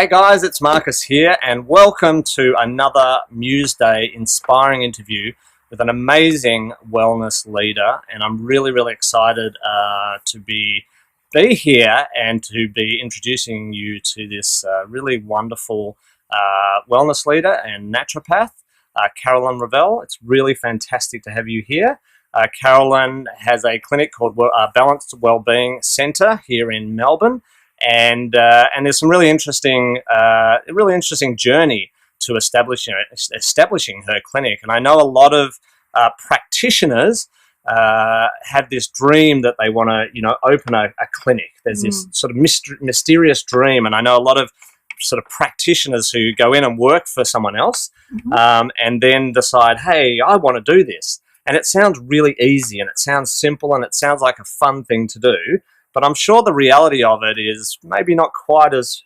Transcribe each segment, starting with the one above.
Hey guys, it's Marcus here and welcome to another Museday inspiring interview with an amazing wellness leader, and I'm really excited to be here and to be introducing you to this really wonderful wellness leader and naturopath, Carolyn Revell. It's really fantastic to have you here. Carolyn has a clinic called Balanced Wellbeing Centre here in Melbourne. And there's some really interesting journey to establishing her clinic. And I know a lot of practitioners have this dream that they want to, open a clinic. There's this sort of mysterious dream, and I know a lot of sort of practitioners who go in and work for someone else, and then decide, hey, I want to do this. And it sounds really easy, and it sounds simple, and it sounds like a fun thing to do. But I'm sure the reality of it is maybe not quite as,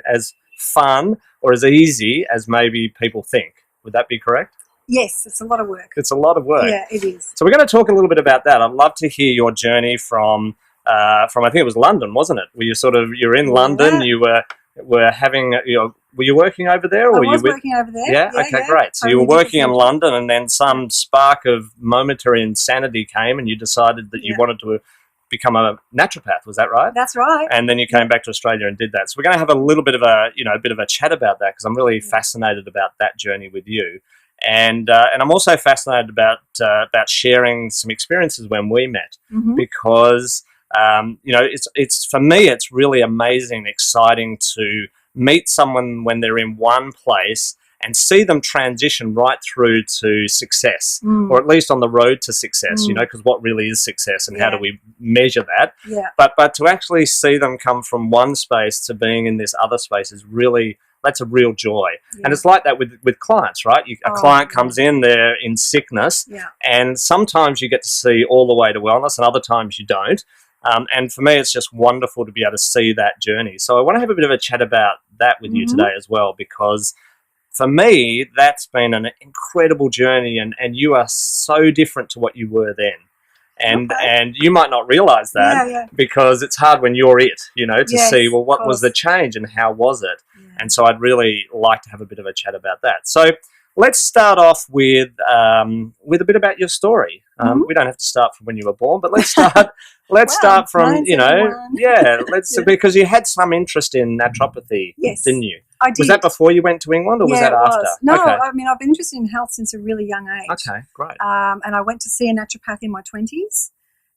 as fun or as easy as maybe people think. Would that be correct? Yes, it's a lot of work. It's a lot of work. Yeah, it is. So we're going to talk a little bit about that. I'd love to hear your journey from I think it was London, wasn't it? You're in London, you were having, were you working over there? Or I was working over there. Yeah, okay, great. So you were working in London, and then some spark of momentary insanity came and you decided that you wanted to become a naturopath. Was that right? That's right. And then you came back to Australia and did that. So we're going to have a little bit of a chat about that, because I'm really fascinated about that journey with you. And I'm also fascinated about sharing some experiences when we met, because it's for me, it's really amazing and exciting to meet someone when they're in one place and see them transition right through to success, or at least on the road to success, because what really is success and how do we measure that? Yeah. But to actually see them come from one space to being in this other space is really, that's a real joy. Yeah. And it's like that with clients, right? A client comes in, they're in sickness, and sometimes you get to see all the way to wellness and other times you don't. And for me, it's just wonderful to be able to see that journey. So I want to have a bit of a chat about that with you today as well, because for me, that's been an incredible journey, and you are so different to what you were then. And you might not realize that because it's hard when you're to see, well, what was the change and how was it? Yeah. And so I'd really like to have a bit of a chat about that. So let's start off with a bit about your story. We don't have to start from when you were born, but let's start. Start from because you had some interest in naturopathy, didn't you? I did. Was that before you went to England, or was that after? No, okay. I mean, I've been interested in health since a really young age. Okay, great. And I went to see a naturopath in my 20s,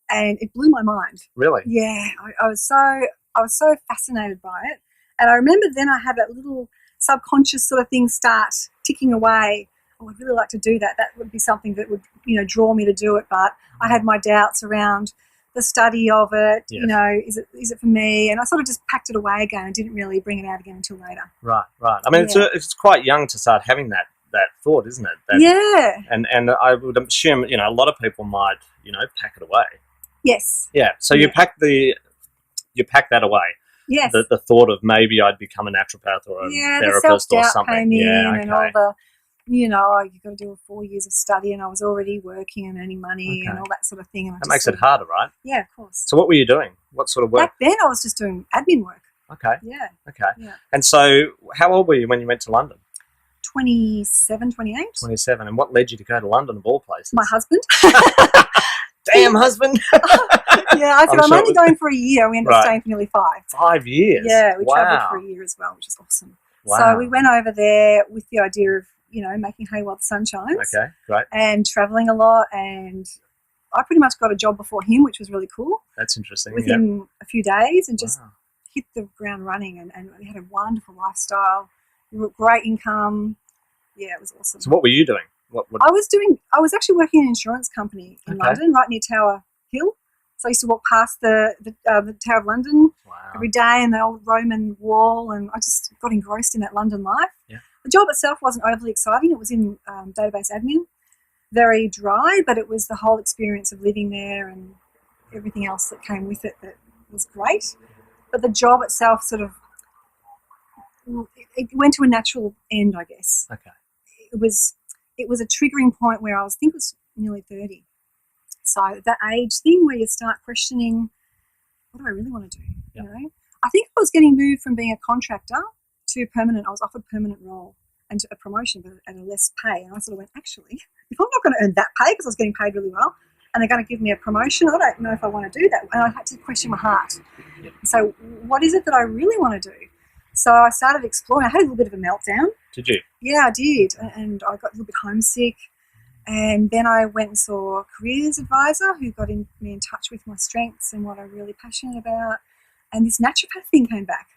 and it blew my mind. Really? Yeah, I was so fascinated by it, and I remember then I had that little subconscious sort of thing start ticking away. Oh, I'd really like to do that. That would be something that would, draw me to do it. But I had my doubts around the study of it. Yes. Is it for me? And I sort of just packed it away again and didn't really bring it out again until later. Right. I mean, it's quite young to start having that thought, isn't it? And I would assume, a lot of people might, pack it away. Yes. Yeah. So you pack that away. Yes. The thought of maybe I'd become a naturopath or a therapist or something. Came in and all the, you've got to do 4 years of study, and I was already working and earning money and all that sort of thing. And that makes it harder, right? Yeah, of course. So what were you doing? What sort of work? Back then I was just doing admin work. Okay. Yeah. Okay. Yeah. And so how old were you when you went to London? 27, 28. 27. And what led you to go to London of all places? My husband. Damn husband. Yeah, I said, I'm only going for a year. We ended up staying for nearly 5. 5 years? Yeah, we travelled for a year as well, which is awesome. Wow. So we went over there with the idea of, making hay while the sun shines. Okay, great. And travelling a lot, and I pretty much got a job before him, which was really cool. That's interesting. Within a few days, and just hit the ground running, and we had a wonderful lifestyle, great income. Yeah, it was awesome. So what were you doing? What? I was actually working in an insurance company in London, right near Tower Hill. So I used to walk past the Tower of London every day, and the old Roman wall, and I just got engrossed in that London life. Yeah. The job itself wasn't overly exciting. It was in database admin, very dry, but it was the whole experience of living there and everything else that came with it that was great. But the job itself it went to a natural end, I guess. Okay. It was a triggering point where I think it was nearly 30. So that age thing where you start questioning, what do I really want to do? Yep. I think I was getting moved from being a contractor to permanent. I was offered permanent role and a promotion, but at a less pay. And I sort of went, actually, if I'm not going to earn that pay because I was getting paid really well, and they're going to give me a promotion, I don't know if I want to do that. And I had to question my heart. So what is it that I really want to do? So I started exploring. I had a little bit of a meltdown. Did you? Yeah, I did. And I got a little bit homesick. And then I went and saw a careers advisor who got me in touch with my strengths and what I'm really passionate about. And this naturopath thing came back.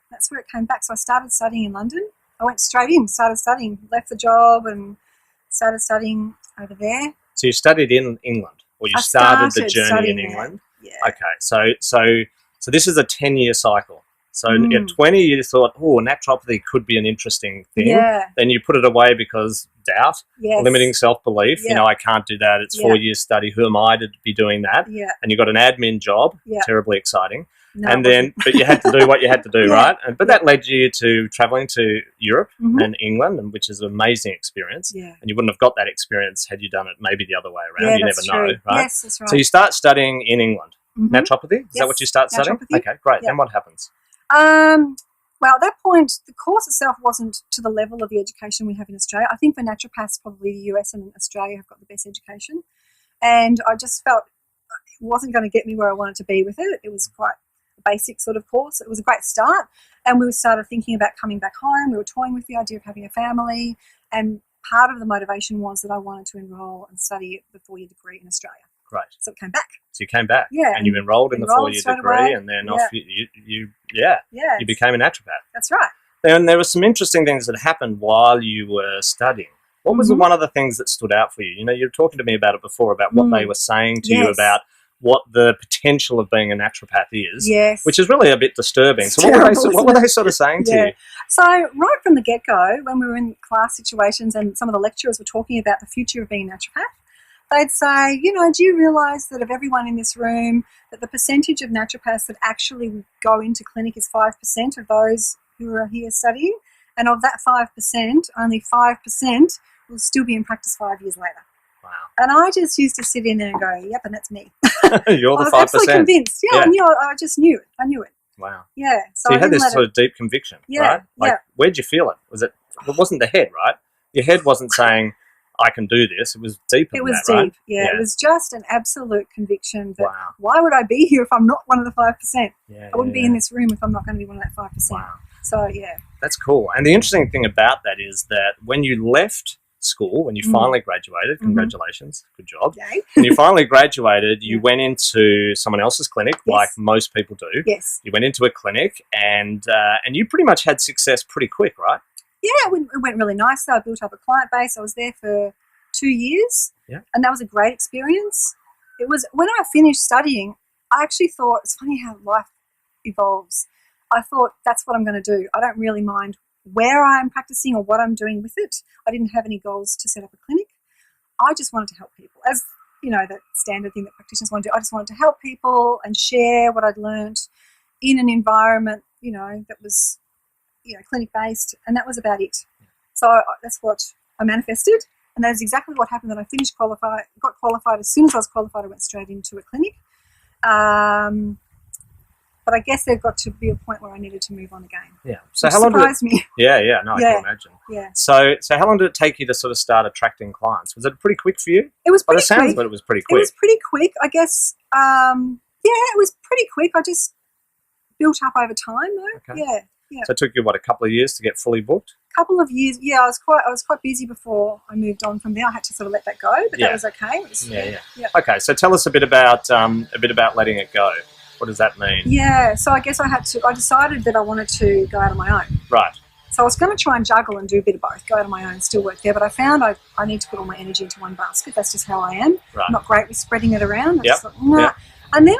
That's where it came back. So I started studying in London. I went straight in, started studying, left the job and started studying over there. So you studied in England, or you started the journey in England? Yeah. Okay, so this is a 10-year cycle. So at 20, you thought, oh, naturopathy could be an interesting thing. Yeah. Then you put it away because doubt, limiting self-belief. Yeah. You know, I can't do that. It's 4 years study. Who am I to be doing that? Yeah. And you got an admin job, terribly exciting. No, and then, but you had to do what you had to do, right? But that led you to traveling to Europe and England, and which is an amazing experience. Yeah. And you wouldn't have got that experience had you done it maybe the other way around. Yeah, You that's never know, true. right? Yes, that's right. So you start studying in England. Naturopathy? Is that what you start studying? Naturopathy. Okay, great. Yeah. Then what happens? Well, at that point, the course itself wasn't to the level of the education we have in Australia. I think for naturopaths, probably the US and Australia have got the best education. And I just felt it wasn't going to get me where I wanted to be with it. It was quite a basic sort of course. It was a great start. And we started thinking about coming back home. We were toying with the idea of having a family. And part of the motivation was that I wanted to enroll and study the 4-year degree in Australia. Right. So it came back. So you came back. Yeah. And you enrolled in the 4-year degree, and then off you became a naturopath. That's right. Then there were some interesting things that happened while you were studying. What was one of the things that stood out for you? You know, you were talking to me about it before, about what they were saying to you about what the potential of being a naturopath is, which is really a bit disturbing. So what were they sort of saying to you? So right from the get-go, when we were in class situations and some of the lecturers were talking about the future of being a naturopath, they'd say, you know, do you realise that of everyone in this room, that the percentage of naturopaths that actually go into clinic is 5% of those who are here studying? And of that 5%, only 5% will still be in practice 5 years later. Wow. And I just used to sit in there and go, yep, and that's me. You're the 5%. I was absolutely convinced. Yeah, I just knew it. I knew it. Wow. Yeah. So you had this sort of deep conviction, right? Like, where'd you feel it? It wasn't the head, right? Your head wasn't saying, I can do this. It was deeper than that, right? It was deep, yeah. It was just an absolute conviction that why would I be here if I'm not one of the 5%? I wouldn't be in this room if I'm not going to be one of that 5%. Wow. So, yeah. That's cool. And the interesting thing about that is that when you left school, when you finally graduated, congratulations, good job. Yay. When you finally graduated, you went into someone else's clinic, like most people do. Yes. You went into a clinic and you pretty much had success pretty quick, right? Yeah, it went really nicely. I built up a client base. I was there for 2 years, and that was a great experience. It was when I finished studying, I actually thought, it's funny how life evolves. I thought, that's what I'm going to do. I don't really mind where I'm practicing or what I'm doing with it. I didn't have any goals to set up a clinic. I just wanted to help people. As you know, that standard thing that practitioners want to do. I just wanted to help people and share what I'd learned in an environment, you know, that was, you know, clinic-based, and that was about it. So that's what I manifested, and that is exactly what happened. That I got qualified. As soon as I was qualified, I went straight into a clinic. But I guess there got to be a point where I needed to move on again. Yeah. So how long surprised me. Yeah, no, I can imagine. Yeah. So how long did it take you to sort of start attracting clients? Was it pretty quick for you? It was pretty quick. By the sounds of it, it was pretty quick. It was pretty quick, I guess. It was pretty quick. I just built up over time, though. Okay. Yeah. So it took you a couple of years to get fully booked? Couple of years. Yeah, I was quite busy before I moved on from there. I had to sort of let that go, but that was okay. Yeah. Okay, so tell us a bit about letting it go. What does that mean? Yeah, so I guess I decided that I wanted to go out on my own. Right. So I was going to try and juggle and do a bit of both, go out on my own, still work there, but I found I need to put all my energy into one basket. That's just how I am. Right. I'm not great with spreading it around. And then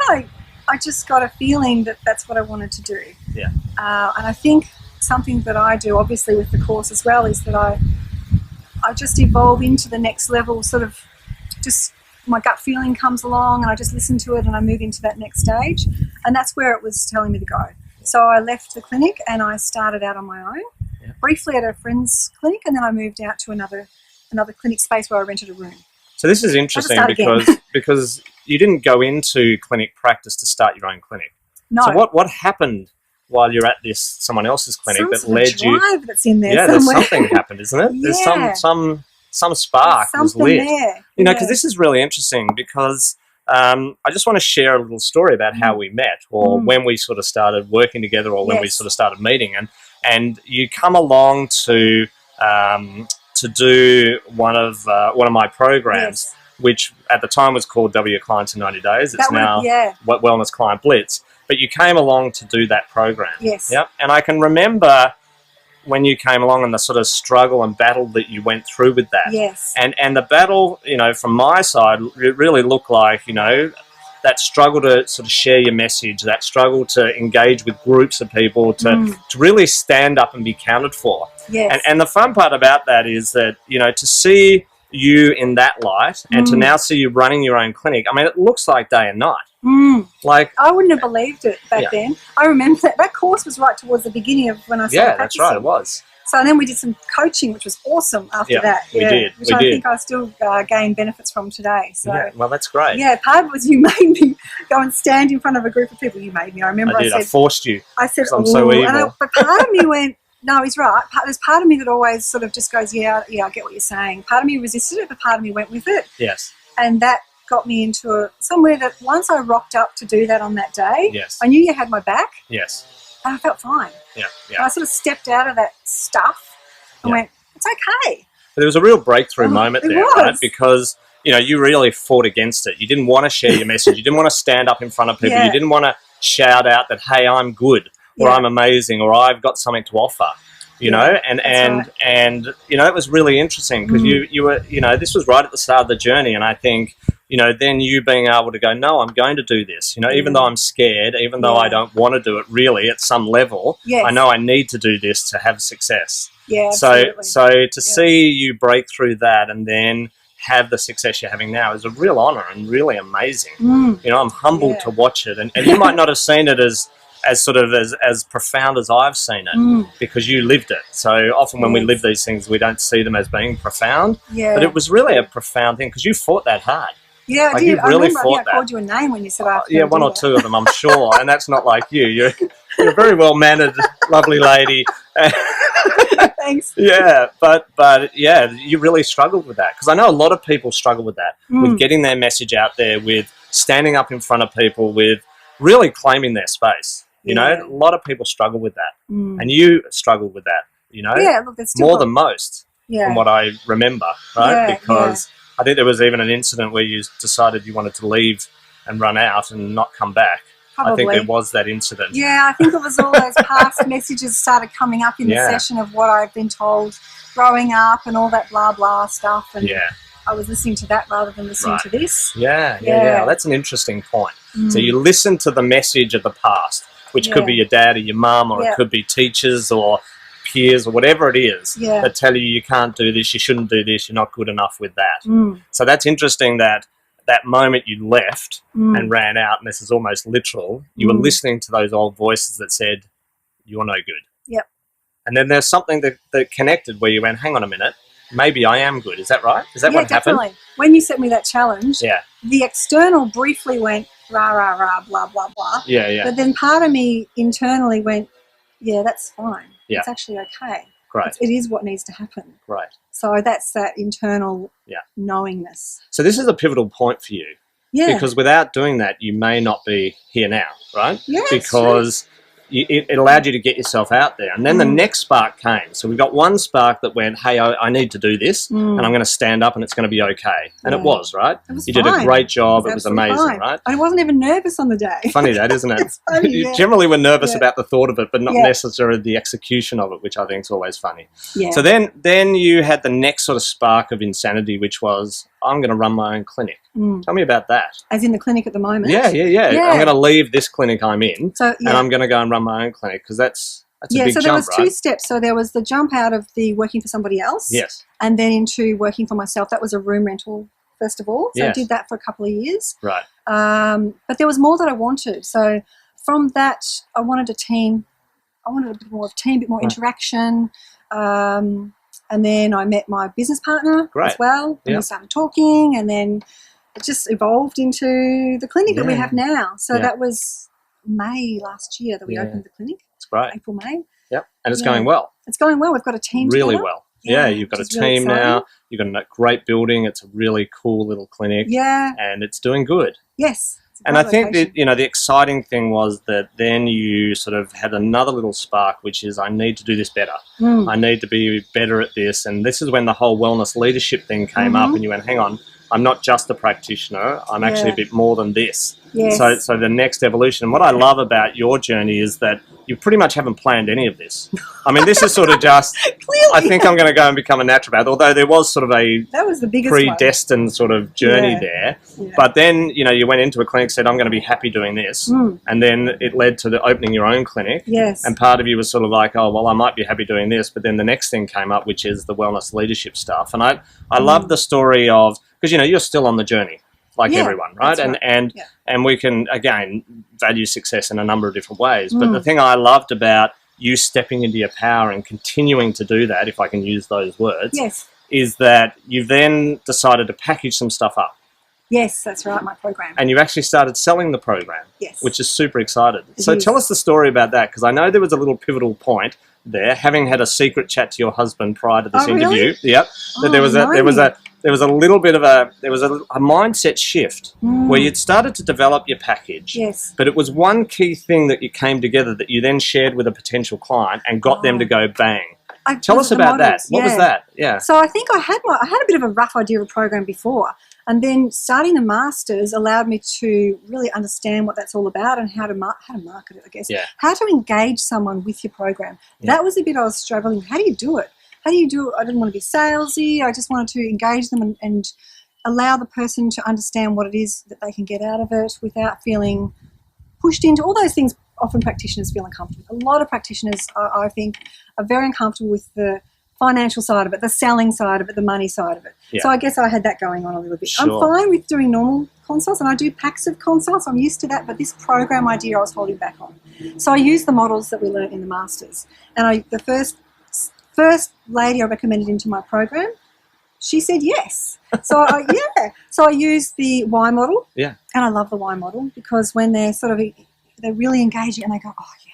I just got a feeling that that's what I wanted to do. Yeah. And I think something that I do, obviously with the course as well, is that I just evolve into the next level, sort of just my gut feeling comes along and I just listen to it and I move into that next stage. And that's where it was telling me to go. So I left the clinic and I started out on my own, briefly at a friend's clinic, and then I moved out to another clinic space where I rented a room. So this is interesting because you didn't go into clinic practice to start your own clinic. No. So what happened while you're at this someone else's clinic Some that sort of led you. drive that's in there Yeah, somewhere. there's something happened, isn't it? There's Yeah. some spark There's was something lit. there. You know, because this is really interesting because I just want to share a little story about how we met or when we sort of started working together or when we sort of started meeting. And you come along to do one of my programs, which at the time was called W Your Clients in 90 Days. It's now Wellness Client Blitz. But you came along to do that program. Yes. Yep. And I can remember when you came along and the sort of struggle and battle that you went through with that. Yes. And the battle, you know, from my side, it really looked like, you know, that struggle to sort of share your message, that struggle to engage with groups of people, to really stand up and be counted for. Yes. And the fun part about that is that, you know, to see you in that light and to now see you running your own clinic, I mean, it looks like day and night. Like, I wouldn't have believed it back then. I remember that course was right towards the beginning of when I started practicing. That's right, it was. So then we did some coaching, which was awesome after that. We did. Which I think I still gain benefits from today. So well, that's great. Yeah, part of it was you made me go and stand in front of a group of people. You made me. I remember I did. I forced you. I said, I'm so evil. but part of me went, no, he's right. There's part of me that always sort of just goes, yeah, I get what you're saying. Part of me resisted it, but part of me went with it. Yes. And that got me into somewhere that once I rocked up to do that on that day, I knew you had my back. Yes. And I felt fine. Yeah. And I sort of stepped out of that stuff and went, it's okay. But there was a real breakthrough moment there, right? Because, you know, you really fought against it. You didn't want to share your message. You didn't want to stand up in front of people. You didn't want to shout out that, hey, I'm good or I'm amazing or I've got something to offer. You know, and you know, it was really interesting because you were, you know, this was right at the start of the journey, and I think, you know, then you being able to go, no, I'm going to do this, you know, even though I'm scared, even though I don't want to do it really at some level, I know I need to do this to have success. Yeah, so to see you break through that and then have the success you're having now is a real honor and really amazing. You know, I'm humbled to watch it, and you might not have seen it as profound as I've seen it because you lived it. So often when we live these things, we don't see them as being profound. But it was really a profound thing because you fought that hard. Yeah, I did. I remember I called you a name when you said after. Yeah, one or two of them, I'm sure. And that's not like you. You're a very well-mannered, lovely lady. Thanks. Yeah, but yeah, you really struggled with that because I know a lot of people struggle with that, with getting their message out there, with standing up in front of people, with really claiming their space. You know, a lot of people struggle with that. And you struggled with that, you know, more than most from what I remember, right? Because I think there was even an incident where you decided you wanted to leave and run out and not come back. Probably. I think there was that incident. Yeah, I think it was all those past messages started coming up in the session of what I've been told growing up and all that blah, blah stuff. And I was listening to that rather than listening to this. Yeah. That's an interesting point. So you listen to the message of the past, which could be your dad or your mum, or it could be teachers or peers or whatever it is that tell you can't do this, you shouldn't do this, you're not good enough with that. So that's interesting that moment you left and ran out, and this is almost literal, you were listening to those old voices that said, you're no good. Yep. And then there's something that connected where you went, hang on a minute, maybe I am good. Is that right? Is that what happened? Definitely. When you set me that challenge, the external briefly went, rah, rah, rah, blah, blah, blah. Yeah. But then part of me internally went, yeah, that's fine. Yeah. It's actually okay. Great. It is what needs to happen. Right. So that's that internal knowingness. So this is a pivotal point for you. Yeah. Because without doing that, you may not be here now, right? Yeah. Because it allowed you to get yourself out there. And then the next spark came. So we got one spark that went, hey, I need to do this, and I'm going to stand up and it's going to be okay. And it was, right? It was you did a great job. It was amazing, fine. right? I wasn't even nervous on the day. Funny that, isn't it? It's funny, You generally were nervous about the thought of it, but not necessarily the execution of it, which I think is always funny. Yeah. So then you had the next sort of spark of insanity, which was, I'm going to run my own clinic. Tell me about that. As in the clinic at the moment? Yeah. I'm going to leave this clinic I'm in, and I'm going to go and run my own clinic because that's a big jump, right? So there was two steps. So there was the jump out of the working for somebody else. Yes. And then into working for myself. That was a room rental, first of all. So Yes. I did that for a couple of years. Right. But there was more that I wanted. So from that, I wanted a team. I wanted a bit more of a team, a bit more interaction. And then I met my business partner as well. And we started talking, and then it just evolved into the clinic that we have now. So that was May last year that we opened the clinic. It's great. April, May. Yep, and it's going well. It's going well. We've got a team really together. well. Yeah, you've got a team now. You've got a great building. It's a really cool little clinic. Yeah. And it's doing good. Yes. And I think that, the exciting thing was that then you sort of had another little spark, which is I need to do this better. I need to be better at this. And this is when the whole wellness leadership thing came up and you went, hang on, I'm not just a practitioner. I'm actually a bit more than this. Yes. So the next evolution. And what I love about your journey is that you pretty much haven't planned any of this. I mean, this is sort of just, Clearly. I think I'm going to go and become a naturopath, although there was sort of that was the biggest predestined sort of journey there. Yeah. But then, you went into a clinic, said, I'm going to be happy doing this. And then it led to the opening your own clinic. Yes. And part of you was sort of like, oh, well, I might be happy doing this. But then the next thing came up, which is the wellness leadership stuff. And I love the story of, because, you're still on the journey. Like everyone, right? And we can, again, value success in a number of different ways. But the thing I loved about you stepping into your power and continuing to do that, if I can use those words, is that you've then decided to package some stuff up. Yes, that's right, my program. And you actually started selling the program, which is super excited. So tell us the story about that, because I know there was a little pivotal point there, having had a secret chat to your husband prior to this interview. Really? Yep. That there was a little bit of a mindset shift where you'd started to develop your package. Yes. But it was one key thing that you came together that you then shared with a potential client and got them to go bang. Tell us about that. What was that? Yeah. So I think I had a bit of a rough idea of a program before, and then starting the masters allowed me to really understand what that's all about and how to market it, I guess. Yeah. How to engage someone with your program. Yeah. That was the bit I was struggling. How do you do it? I didn't want to be salesy. I just wanted to engage them and allow the person to understand what it is that they can get out of it without feeling pushed into all those things. Often practitioners feel uncomfortable. A lot of practitioners, I think, are very uncomfortable with the financial side of it, the selling side of it, the money side of it. Yeah. So I guess I had that going on a little bit. Sure. I'm fine with doing normal consults, and I do packs of consults. I'm used to that, but this program idea I was holding back on. So I used the models that we learned in the masters. And the first lady I recommended into my program, she said yes. So So I used the Y model. Yeah. And I love the Y model because when they're they're really engaging and they go, oh yeah,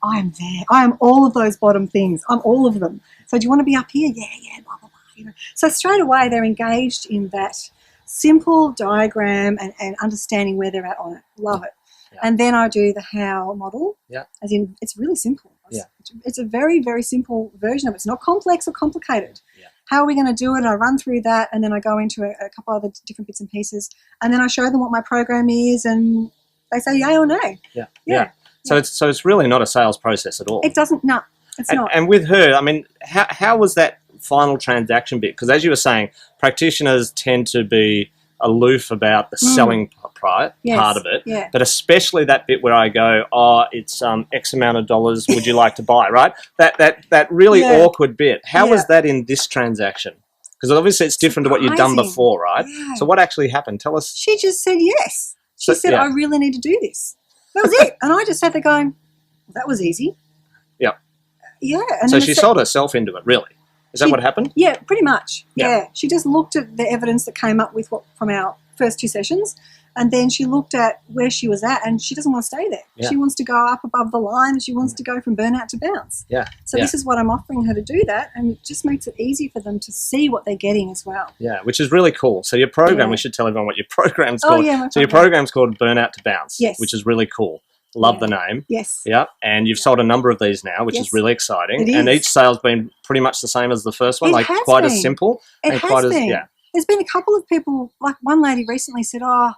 I am there. I am all of those bottom things. I'm all of them. So do you want to be up here? Yeah, blah, blah, blah. So straight away they're engaged in that simple diagram and understanding where they're at on it. Love it. Yeah. And then I do the how model. Yeah. As in, it's really simple. Yeah. It's a very, very simple version of it. It's not complex or complicated. Yeah. How are we going to do it? And I run through that, and then I go into a couple other different bits and pieces, and then I show them what my program is, and they say yay or nay. Yeah. Yeah. So it's really not a sales process at all. It doesn't. No, it's not. And with her, I mean, how was that final transaction bit? Because as you were saying, practitioners tend to be aloof about the selling part of it, but especially that bit where I go, oh, it's X amount of dollars, would you like to buy, right? That really awkward bit. How was that in this transaction? Because obviously it's different to what you'd done before, right? Yeah. So what actually happened? Tell us. She just said yes. She said, I really need to do this. That was it. And I just sat there going, well, that was easy. Yeah. Yeah. And so she sold herself into it, really? Is that what happened? Yeah, pretty much. Yeah. She just looked at the evidence that came up with from our first 2 sessions, and then she looked at where she was at, and she doesn't want to stay there. Yeah. She wants to go up above the line, and she wants to go from burnout to bounce. Yeah. So this is what I'm offering her to do that, and it just makes it easy for them to see what they're getting as well. Yeah, which is really cool. So your program, we should tell everyone what your program's called. Oh, yeah, so your program's called Burnout to Bounce, yes, which is really cool. Love the name. Yes. Yeah. And you've sold a number of these now, which is really exciting. And each sale's been pretty much the same as the first one, quite as simple. It has been. There's been a couple of people, like one lady recently said, oh,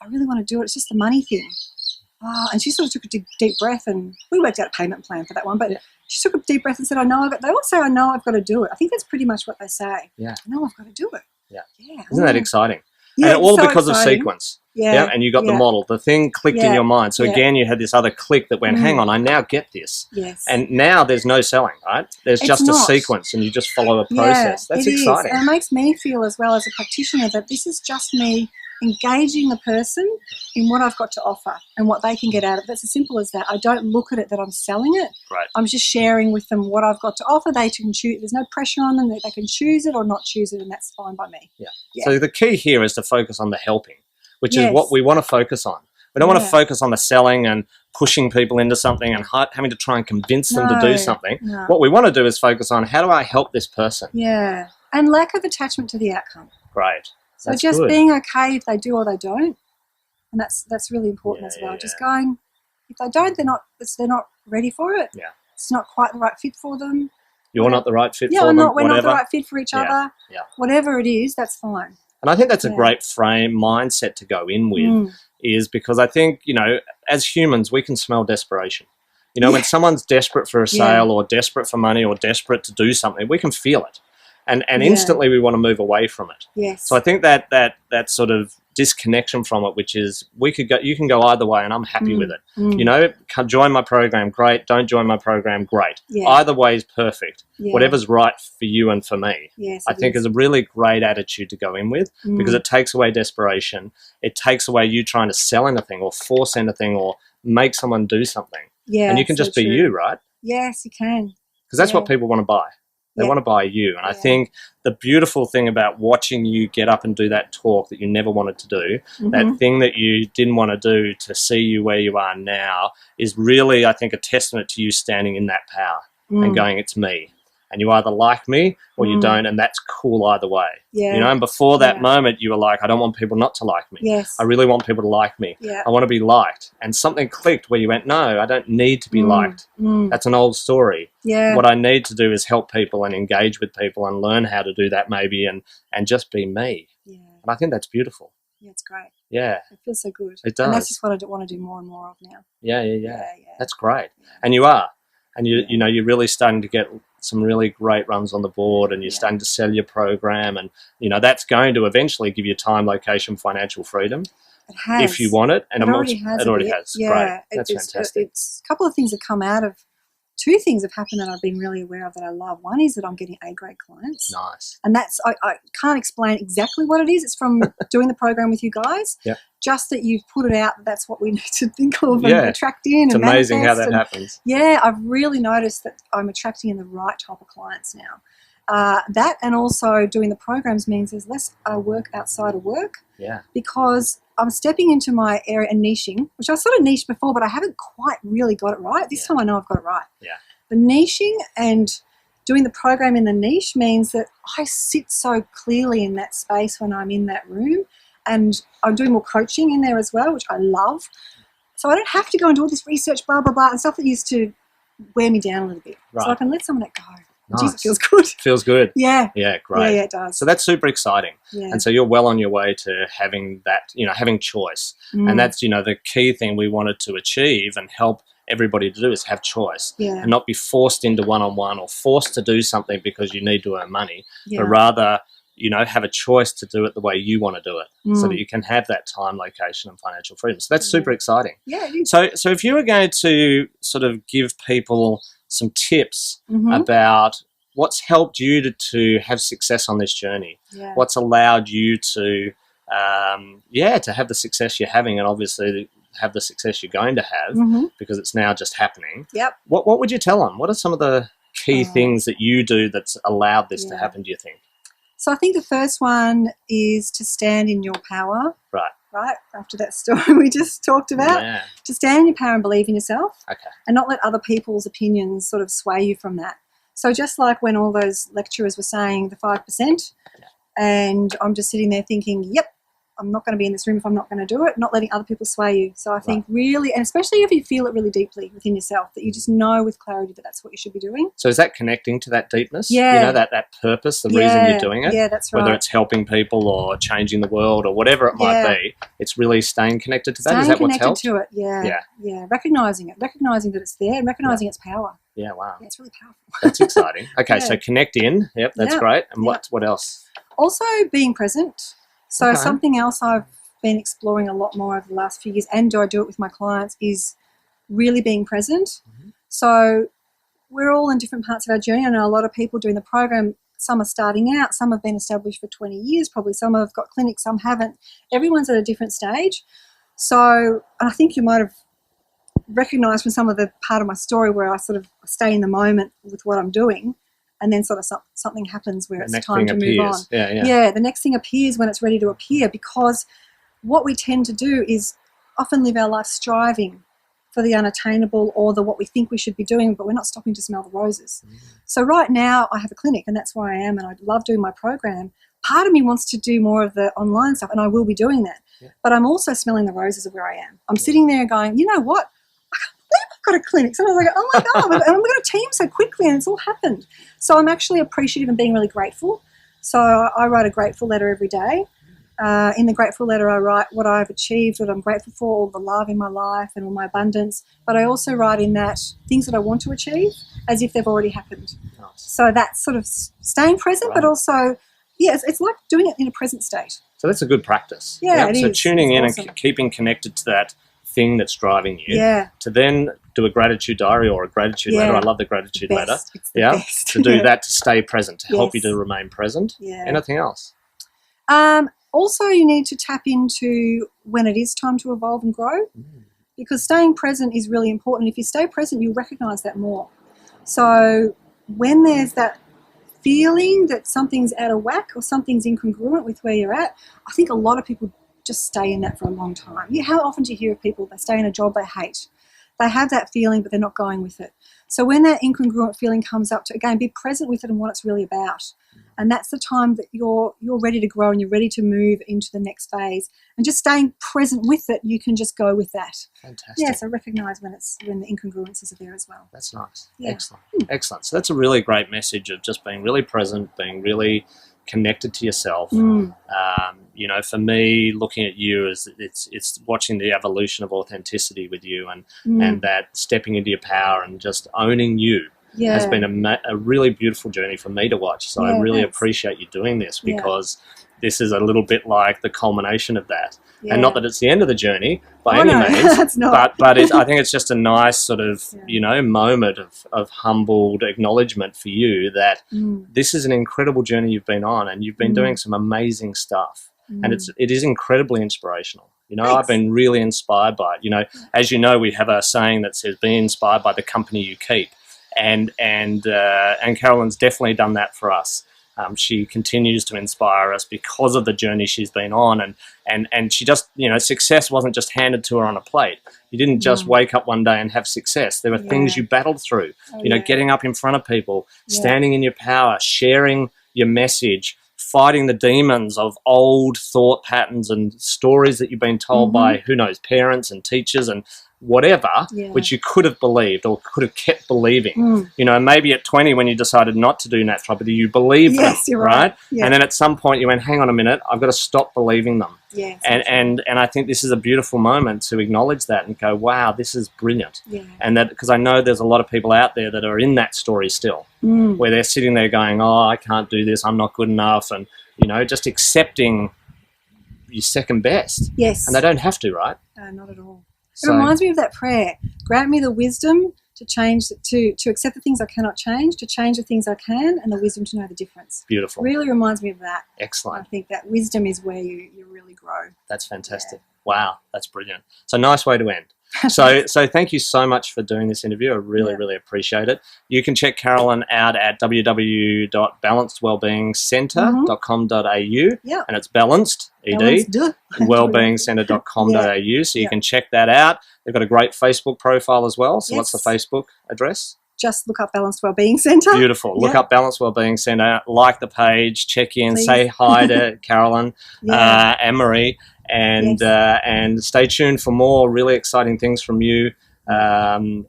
I really want to do it. It's just the money thing. Oh, and she sort of took a deep breath, and we worked out a payment plan for that one. But she took a deep breath and said, they all say, I know I've got to do it. I think that's pretty much what they say. Yeah. I know I've got to do it. Yeah. Isn't that exciting? Yeah, and all because of sequence. Yeah. And you got the model. The thing clicked in your mind. So again, you had this other click that went, hang on, I now get this. Yes. And now there's no selling, right? There's just a sequence, and you just follow a process. That's exciting. And it makes me feel as well as a practitioner that this is just me engaging the person in what I've got to offer and what they can get out of it. It's as simple as that. I don't look at it that I'm selling it. Right. I'm just sharing with them what I've got to offer. They can choose. There's no pressure on them. They can choose it or not choose it, and that's fine by me. Yeah. So the key here is to focus on the helping, which is what we want to focus on. We don't want to focus on the selling and pushing people into something and having to try and convince them to No, do something. no. What we want to do is focus on how do I help this person? Yeah. And lack of attachment to the outcome. Great. So That's just good. being okay if they do or they don't. And that's really important as well. Yeah. Just going, if they don't, they're not ready for it. Yeah. It's not quite the right fit for them. You're not the right fit Yeah, for them, we're not whatever. the right fit for each other. Yeah. Whatever it is, that's fine. And I think that's a Yeah. great mindset to go in with, is because I think, as humans, we can smell desperation. When someone's desperate for a sale or desperate for money or desperate to do something, we can feel it. And instantly we want to move away from it. Yes. So I think that sort of disconnection from it, which is you can go either way and I'm happy with it. Join my program, great. Don't join my program, great. Yeah. Either way is perfect. Yeah. Whatever's right for you and for me. Yes, I think is a really great attitude to go in with because it takes away desperation. It takes away you trying to sell anything or force anything or make someone do something. Yeah. And you can just be you, right? Yes, you can. Because that's what people want to buy. They want to buy you. And I think the beautiful thing about watching you get up and do that talk that you never wanted to do, that thing that you didn't want to do to see you where you are now is really, I think, a testament to you standing in that power and going, it's me. And you either like me or you don't, and that's cool either way. Yeah. And before that moment, you were like, I don't want people not to like me. Yes. I really want people to like me. Yeah. I want to be liked. And something clicked where you went, no, I don't need to be liked. That's an old story. Yeah. What I need to do is help people and engage with people and learn how to do that maybe and just be me. Yeah. And I think that's beautiful. Yeah, it's great. Yeah. It feels so good. It does. And that's just what I want to do more and more of now. Yeah. That's great. And you are. And you're really starting to get some really great runs on the board and you're starting to sell your program and, that's going to eventually give you time, location, financial freedom. It has. If you want it. And it already has. It already has. Yeah. Great. That's fantastic. It's a couple of things that come out of, two things have happened that I've been really aware of that I love. One is that I'm getting A-grade clients. Nice. And that's, I can't explain exactly what it is. It's from doing the program with you guys. Yeah. Just that you've put it out, that's what we need to think of and attract in. It's amazing how that happens. Yeah, I've really noticed that I'm attracting in the right type of clients now. That and also doing the programs means there's less work outside of work. Yeah. Because I'm stepping into my area and niching, which I sort of niched before, but I haven't quite really got it right. This time I know I've got it right. Yeah. The niching and doing the program in the niche means that I sit so clearly in that space when I'm in that room, and I'm doing more coaching in there as well, which I love. So I don't have to go and do all this research, blah, blah, blah, and stuff that used to wear me down a little bit. Right. So I can let some of that go. Nice. Jeez, it feels good. Feels good. Yeah. Yeah, great. Yeah, it does. So that's super exciting. Yeah. And so you're well on your way to having that, having choice. And that's, the key thing we wanted to achieve and help everybody to do is have choice and not be forced into one-on-one or forced to do something because you need to earn money, but rather, have a choice to do it the way you want to do it so that you can have that time, location and financial freedom. So that's super exciting. Yeah, it is. So if you were going to sort of give people some tips about what's helped you to have success on this journey, what's allowed you to have the success you're having and obviously have the success you're going to have because it's now just happening. Yep. What would you tell them? What are some of the key things that you do that's allowed this to happen, do you think? So I think the first one is to stand in your power. Right, after that story we just talked about. Yeah. To stand in your power and believe in yourself. Okay. And not let other people's opinions sort of sway you from that. So just like when all those lecturers were saying the 5%, and I'm just sitting there thinking, yep, I'm not going to be in this room if I'm not going to do it, not letting other people sway you. So I think really, and especially if you feel it really deeply within yourself, that you just know with clarity that that's what you should be doing. So is that connecting to that deepness? Yeah. That purpose, the reason you're doing it? Yeah, that's right. Whether it's helping people or changing the world or whatever it might be, it's really staying connected to that? Is that what's helped? Staying connected to it, yeah. Recognising that it's there and recognising its power. Yeah, wow. Yeah, it's really powerful. That's exciting. Okay, so connect in. Yep, that's great. And what else? Also being present. So something else I've been exploring a lot more over the last few years, and I do it with my clients, is really being present. So we're all in different parts of our journey. I know a lot of people doing the program, some are starting out, some have been established for 20 years probably, some have got clinics, some haven't. Everyone's at a different stage. So I think you might have recognised from some of the part of my story where I sort of stay in the moment with what I'm doing, and then sort of something happens where it's time to move on. Yeah, the next thing appears when it's ready to appear, because what we tend to do is often live our life striving for the unattainable or the what we think we should be doing, but we're not stopping to smell the roses. So right now I have a clinic, and that's where I am, and I love doing my program. Part of me wants to do more of the online stuff, and I will be doing that. But I'm also smelling the roses of where I am. I'm sitting there going, you know what? I can't believe I've got a clinic. So I was like, oh my God, and I'm going to team so quickly, and it's all happened. So I'm actually appreciative and being really grateful. So I write a grateful letter every day. In the grateful letter, I write what I've achieved, what I'm grateful for, all the love in my life and all my abundance. But I also write in that things that I want to achieve as if they've already happened. Nice. So that's sort of staying present, but also, it's like doing it in a present state. So that's a good practice. Yeah, it so is. tuning in awesome. and keeping connected to that thing that's driving you. Yeah. To then do a gratitude diary or a gratitude letter. I love the gratitude letter. It's the best. To do that, to stay present, to help you Yes. to remain present. Yeah. Anything else? Also, you need to tap into when it is time to evolve and grow, because staying present is really important. If you stay present, you'll recognise that more. So when there's that feeling that something's out of whack or something's incongruent with where you're at, I think a lot of people just stay in that for a long time. How often do you hear of people, they stay in a job they hate? They have that feeling, but they're not going with it. So when that incongruent feeling comes up, to again be present with it and what it's really about. And that's the time that you're ready to grow and you're ready to move into the next phase. And just staying present with it, you can just go with that. Fantastic. Yeah, so recognise when the incongruences are there as well. That's nice. Yeah. Excellent. Excellent. So that's a really great message of just being really present, being really connected to yourself. You know, for me, looking at you, it's watching the evolution of authenticity with you, and that stepping into your power and just owning you. Has been a really beautiful journey for me to watch. So I really appreciate you doing this, because this is a little bit like the culmination of that. And not that it's the end of the journey by any means, that's not. but I think it's just a nice sort of, moment of humbled acknowledgement for you that this is an incredible journey you've been on, and you've been doing some amazing stuff. And it is incredibly inspirational. You know, Thanks. I've been really inspired by it. You know, as you know, we have a saying that says, be inspired by the company you keep. And Carolyn's definitely done that for us. She continues to inspire us because of the journey she's been on, and she just, success wasn't just handed to her on a plate. You didn't just wake up one day and have success. There were things you battled through, getting up in front of people, standing in your power, sharing your message, fighting the demons of old thought patterns and stories that you've been told by, who knows, parents and teachers and whatever, which you could have believed or could have kept believing. Maybe at 20 when you decided not to do naturopathy, you believed them, you're right? And then at some point you went, hang on a minute, I've got to stop believing them. And I think this is a beautiful moment to acknowledge that and go, wow, this is brilliant. And that, because I know there's a lot of people out there that are in that story still, where they're sitting there going, oh, I can't do this, I'm not good enough, and just accepting your second best. And they don't have to, right? Not at all. It reminds me of that prayer. Grant me the wisdom to change, to accept the things I cannot change, to change the things I can, and the wisdom to know the difference. Beautiful. Really reminds me of that. Excellent. I think that wisdom is where you really grow. That's fantastic. Wow, that's brilliant. So nice way to end. So thank you so much for doing this interview. I really appreciate it. You can check Carolyn out at www.balancedwellbeingcentre.com.au, and it's balanced, wellbeingcentre.com.au, so you can check that out. They've got a great Facebook profile as well. So what's the Facebook address? Just look up Balanced Wellbeing Centre. Beautiful. Look up Balanced Wellbeing Centre, like the page, check in, say hi to Carolyn, Anne-Marie, and stay tuned for more really exciting things from you. If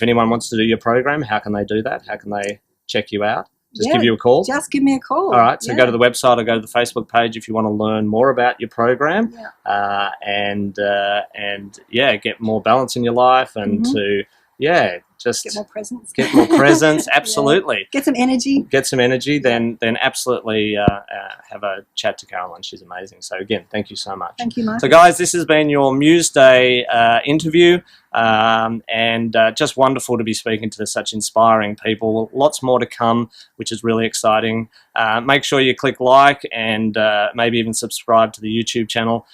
anyone wants to do your program, how can they do that? How can they check you out? Just give you a call? Just give me a call. All right, so go to the website or go to the Facebook page if you want to learn more about your program get more balance in your life and to just get more presence. Get more presence, absolutely. Get some energy. Then absolutely have a chat to Carolyn. She's amazing. So again, thank you so much. Thank you, Mark. So guys, this has been your Museday interview, and just wonderful to be speaking to such inspiring people. Lots more to come, which is really exciting. Make sure you click like and maybe even subscribe to the YouTube channel.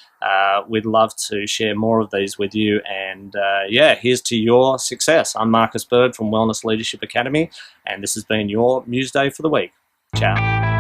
We'd love to share more of these with you, and here's to your success. I'm Marcus Bird from Wellness Leadership Academy, and this has been your Museday for the week. Ciao.